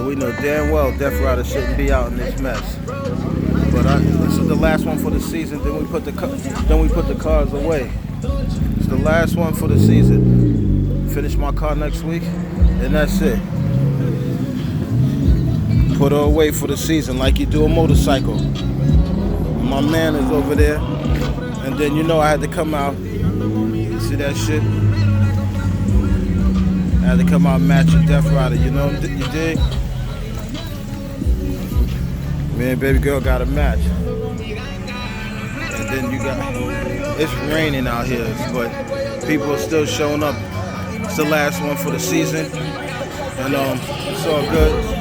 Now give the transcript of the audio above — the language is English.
we know damn well Death Rider shouldn't be out in this mess. But this is the last one for the season. Then we put the cars away. It's the last one for the season. Finish my car next week, and that's it. Put her away for the season, like you do a motorcycle. My man is over there, and then you know I had to come out. You see that shit? I had to come out and match with Death Rider. You know, you dig? Me and baby girl got a match. And then you got, it's raining out here, but people are still showing up. It's the last one for the season. And it's all good.